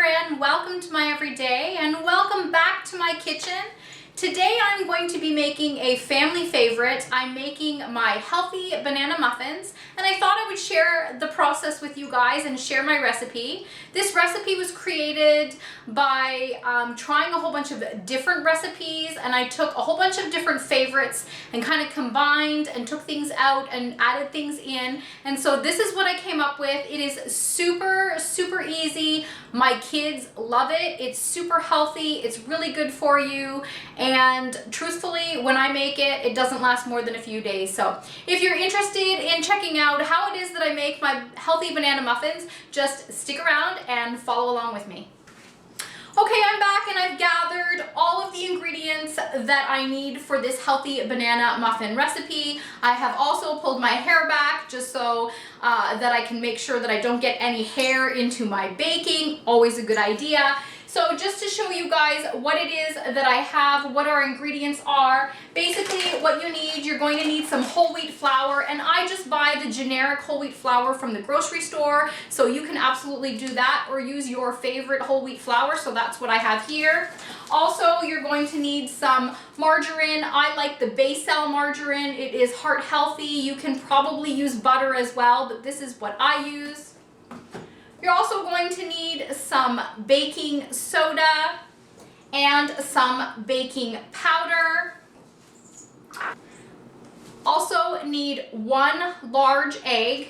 and welcome to my everyday and welcome back to my kitchen. Today I'm going to be making a family favorite. I'm making my healthy banana muffins, and I thought I would share the process with you guys and share my recipe. This recipe was created by trying a whole bunch of different recipes, and I took a whole bunch of different favorites and kind of combined and took things out and added things in, and so this is what I came up with. It is super easy. My kids love it. It's super healthy. It's really good for you. And truthfully, when I make it, it doesn't last more than a few days. So if you're interested in checking out how it is that I make my healthy banana muffins, just stick around and follow along with me. Okay, I'm back and I've gathered all of the ingredients that I need for this healthy banana muffin recipe. I have also pulled my hair back just so that I can make sure that I don't get any hair into my baking. Always a good idea. So just to show you guys what it is that I have, what our ingredients are, basically what you need, you're going to need some whole wheat flour, and I just buy the generic whole wheat flour from the grocery store, so you can absolutely do that or use your favorite whole wheat flour, so that's what I have here. Also, you're going to need some margarine. I like the becel margarine. It is heart healthy. You can probably use butter as well, but this is what I use. You're also going to need some baking soda and some baking powder. Also need 1 large egg.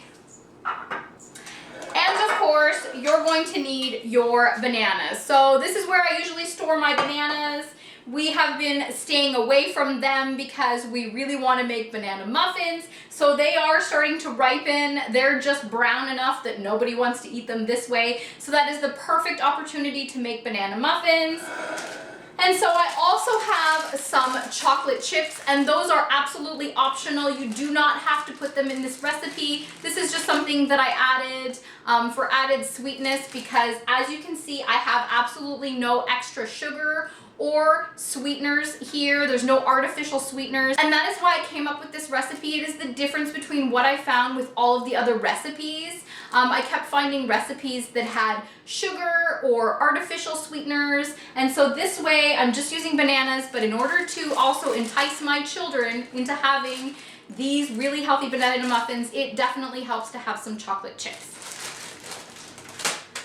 And of course, you're going to need your bananas. So this is where I usually store my bananas. We have been staying away from them because we really want to make banana muffins. So they are starting to ripen. They're just brown enough that nobody wants to eat them this way. So that is the perfect opportunity to make banana muffins. And so I also have some chocolate chips, and those are absolutely optional. You do not have to put them in this recipe. This is just something that I added for added sweetness because, as you can see, I have absolutely no extra sugar or sweeteners here. There's no artificial sweeteners, and that is why I came up with this recipe. It is the difference between what I found with all of the other recipes. I kept finding recipes that had sugar or artificial sweeteners, and so this way I'm just using bananas, but in order to also entice my children into having these really healthy banana muffins, it definitely helps to have some chocolate chips.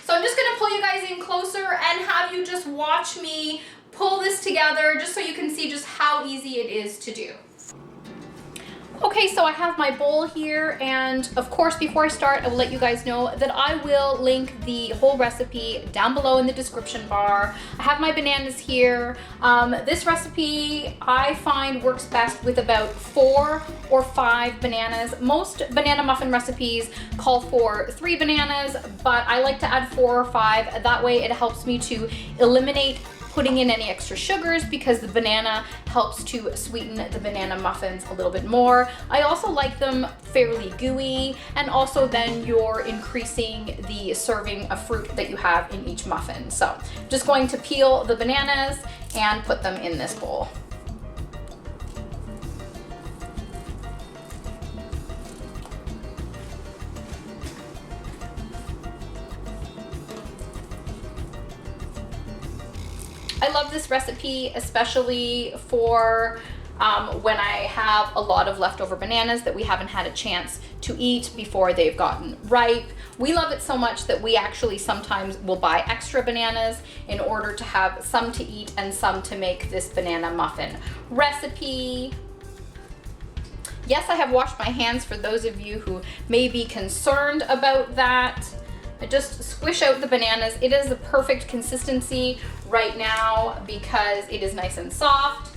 So I'm just gonna pull you guys in closer and have you just watch me pull this together just so you can see just how easy it is to do. Okay, so I have my bowl here, and of course before I start I will let you guys know that I will link the whole recipe down below in the description bar. I have my bananas here. This recipe I find works best with about 4 or 5 bananas. Most banana muffin recipes call for 3 bananas, but I like to add 4 or 5. That way it helps me to eliminate putting in any extra sugars because the banana helps to sweeten the banana muffins a little bit more. I also like them fairly gooey, and also then you're increasing the serving of fruit that you have in each muffin. So I'm just going to peel the bananas and put them in this bowl. I love this recipe, especially for when I have a lot of leftover bananas that we haven't had a chance to eat before they've gotten ripe. We love it so much that we actually sometimes will buy extra bananas in order to have some to eat and some to make this banana muffin recipe. Yes, I have washed my hands for those of you who may be concerned about that. I just squish out the bananas. It is the perfect consistency right now because it is nice and soft.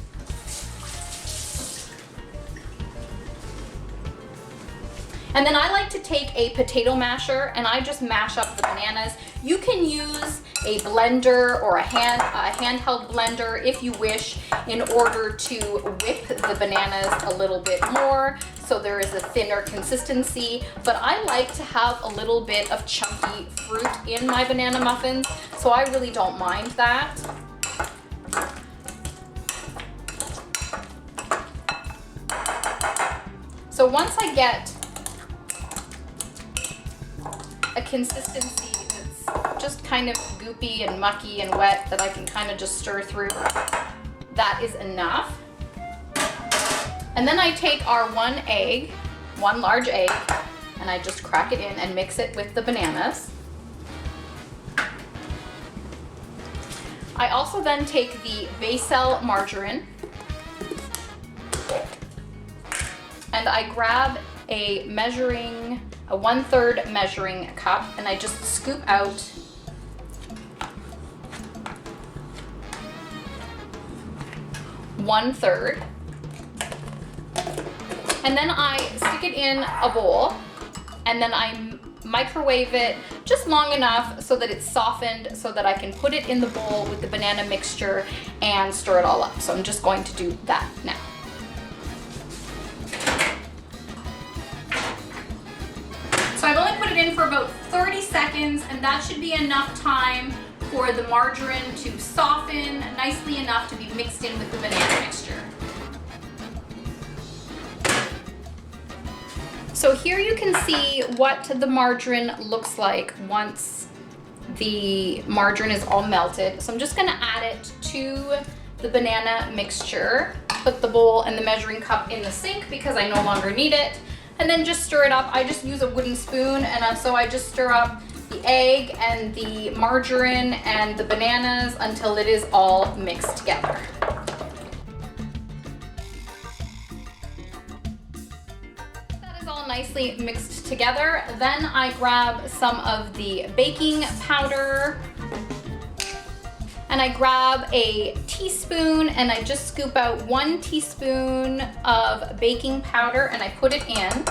And then I like to take a potato masher and I just mash up the bananas. You can use a blender or a handheld blender if you wish in order to whip the bananas a little bit more so there is a thinner consistency, but I like to have a little bit of chunky fruit in my banana muffins, so I really don't mind that. So once I get a consistency that's just kind of goopy and mucky and wet that I can kind of just stir through. That is enough. And then I take our one large egg, and I just crack it in and mix it with the bananas. I also then take the becel margarine, and I grab a 1/3 measuring cup, and I just scoop out one-third. And then I stick it in a bowl, and then I microwave it just long enough so that it's softened, so that I can put it in the bowl with the banana mixture and stir it all up. So I'm just going to do that now. So I've only put it in for about 30 seconds, and that should be enough time for the margarine to soften nicely enough to be mixed in with the banana mixture. So here you can see what the margarine looks like once the margarine is all melted. So I'm just gonna add it to the banana mixture, put the bowl and the measuring cup in the sink because I no longer need it, and then just stir it up. I just use a wooden spoon, and so I just stir up the egg and the margarine and the bananas until it is all mixed together. All nicely mixed together. Then I grab some of the baking powder, and I grab a teaspoon, and I just scoop out 1 teaspoon of baking powder and I put it in.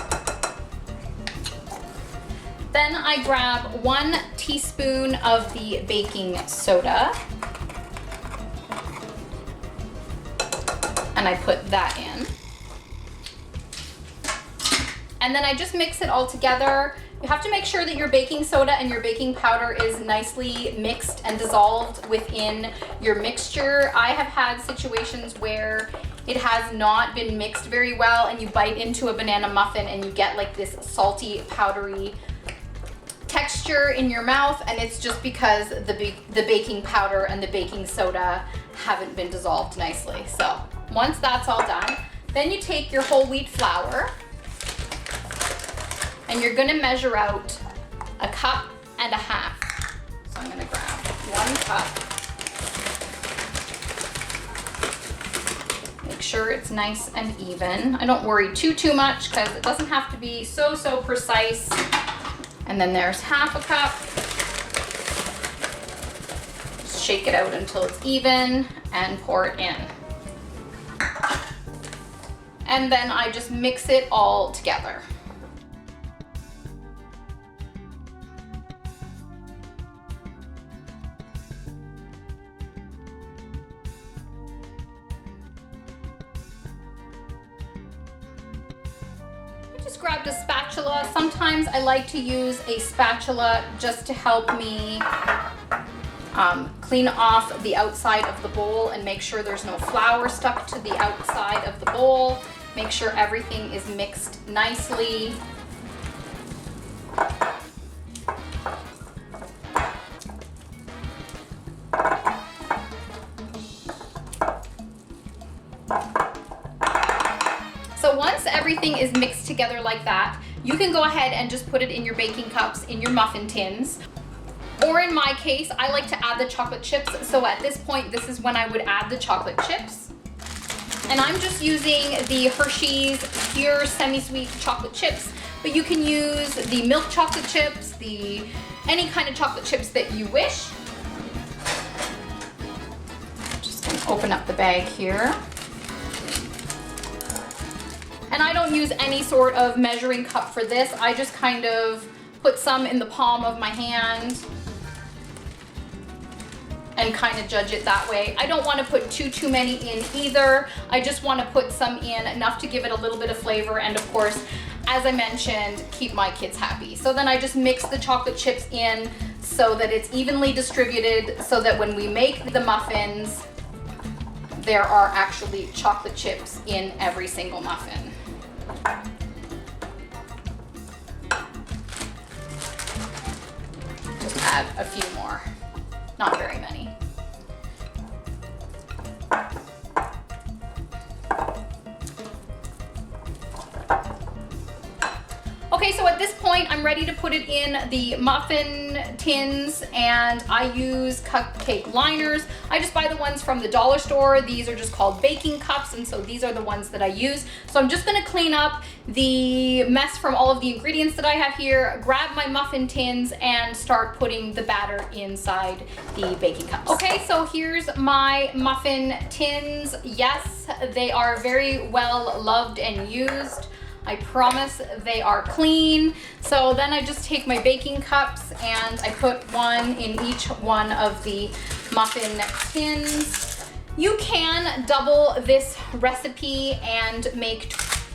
Then I grab 1 teaspoon of the baking soda and I put that in. And then I just mix it all together. You have to make sure that your baking soda and your baking powder is nicely mixed and dissolved within your mixture. I have had situations where it has not been mixed very well, and you bite into a banana muffin and you get like this salty, powdery texture in your mouth, and it's just because the baking powder and the baking soda haven't been dissolved nicely. So once that's all done, then you take your whole wheat flour, and you're gonna measure out 1.5 cups. So I'm gonna grab 1 cup. Make sure it's nice and even. I don't worry too much because it doesn't have to be so precise. And then there's 1/2 cup. Just shake it out until it's even and pour it in. And then I just mix it all together. Just grabbed a spatula. Sometimes I like to use a spatula just to help me clean off the outside of the bowl and make sure there's no flour stuck to the outside of the bowl. Make sure everything is mixed nicely. So once everything is mixed together like that, you can go ahead and just put it in your baking cups, in your muffin tins. Or in my case, I like to add the chocolate chips. So at this point, this is when I would add the chocolate chips. And I'm just using the Hershey's Pure Semi-Sweet chocolate chips, but you can use the milk chocolate chips, any kind of chocolate chips that you wish. Just gonna open up the bag here. And I don't use any sort of measuring cup for this. I just kind of put some in the palm of my hand and kind of judge it that way. I don't want to put too many in either. I just want to put some in, enough to give it a little bit of flavor, and of course, as I mentioned, keep my kids happy. So then I just mix the chocolate chips in so that it's evenly distributed, so that when we make the muffins, there are actually chocolate chips in every single muffin. Just add a few more, not very many. Okay, so at this point, I'm ready to put it in the muffin tins, and I use cupcake liners. I just buy the ones from the dollar store. These are just called baking cups, and so these are the ones that I use. So I'm just gonna clean up the mess from all of the ingredients that I have here, grab my muffin tins, and start putting the batter inside the baking cups. Okay, so here's my muffin tins. Yes, they are very well loved and used. I promise they are clean. So then I just take my baking cups and I put one in each one of the muffin tins. You can double this recipe and make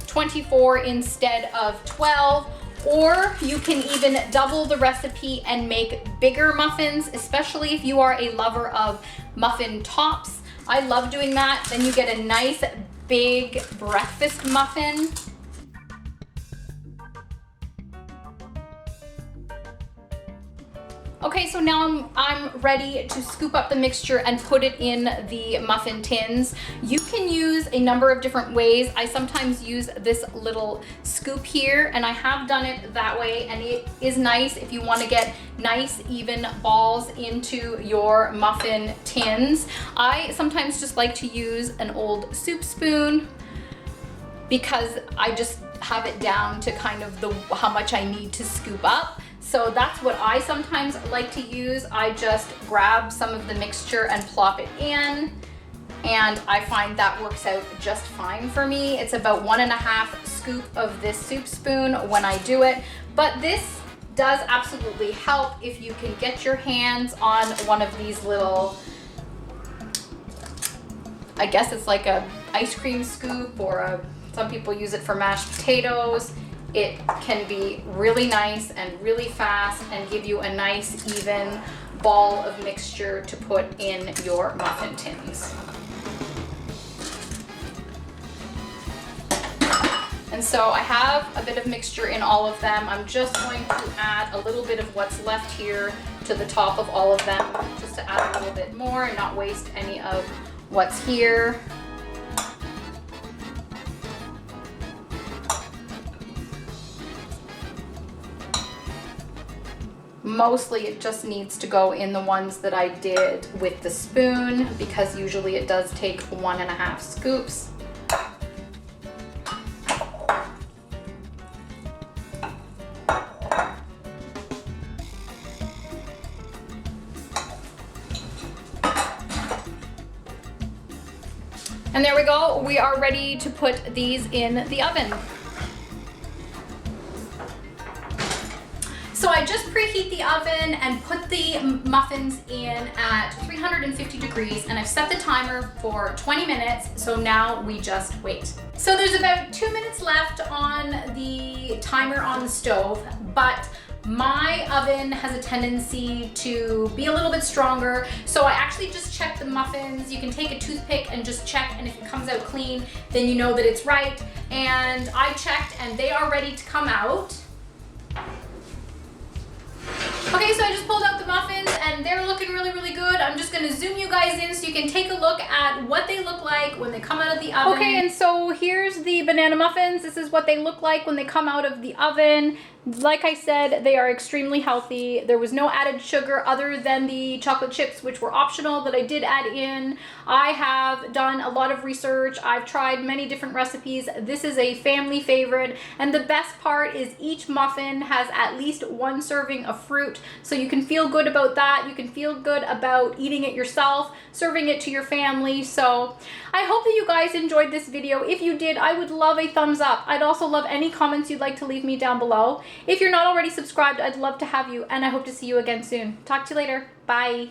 24 instead of 12, or you can even double the recipe and make bigger muffins, especially if you are a lover of muffin tops. I love doing that. Then you get a nice big breakfast muffin. Okay, so now I'm ready to scoop up the mixture and put it in the muffin tins. You can use a number of different ways. I sometimes use this little scoop here, and I have done it that way, and it is nice if you want to get nice even balls into your muffin tins. I sometimes just like to use an old soup spoon because I just have it down to kind of how much I need to scoop up. So that's what I sometimes like to use. I just grab some of the mixture and plop it in, and I find that works out just fine for me. It's about 1.5 scoop of this soup spoon when I do it, but this does absolutely help if you can get your hands on one of these little, I guess it's like a ice cream scoop, or some people use it for mashed potatoes. It can be really nice and really fast and give you a nice even ball of mixture to put in your muffin tins. And so I have a bit of mixture in all of them. I'm just going to add a little bit of what's left here to the top of all of them, just to add a little bit more and not waste any of what's here. Mostly it just needs to go in the ones that I did with the spoon, because usually it does take 1.5 scoops. And there we go. We are ready to put these in the oven. So I just preheat the oven and put the muffins in at 350 degrees, and I've set the timer for 20 minutes, so now we just wait. So there's about 2 minutes left on the timer on the stove, but my oven has a tendency to be a little bit stronger, so I actually just check the muffins. You can take a toothpick and just check, and if it comes out clean, then you know that it's right. And I checked, and they are ready to come out. Okay, so I just pulled out the muffins and they're looking really, really good. I'm just gonna zoom you guys in so you can take a look at what they look like when they come out of the oven. Okay, and so here's the banana muffins. This is what they look like when they come out of the oven. Like I said, they are extremely healthy. There was no added sugar other than the chocolate chips, which were optional, that I did add in. I have done a lot of research. I've tried many different recipes. This is a family favorite, and the best part is each muffin has at least 1 serving of fruit, so you can feel good about that. You can feel good about eating it yourself, serving it to your family. So I hope that you guys enjoyed this video. If you did, I would love a thumbs up. I'd also love any comments you'd like to leave me down below. If you're not already subscribed, I'd love to have you, and I hope to see you again soon. Talk to you later. Bye.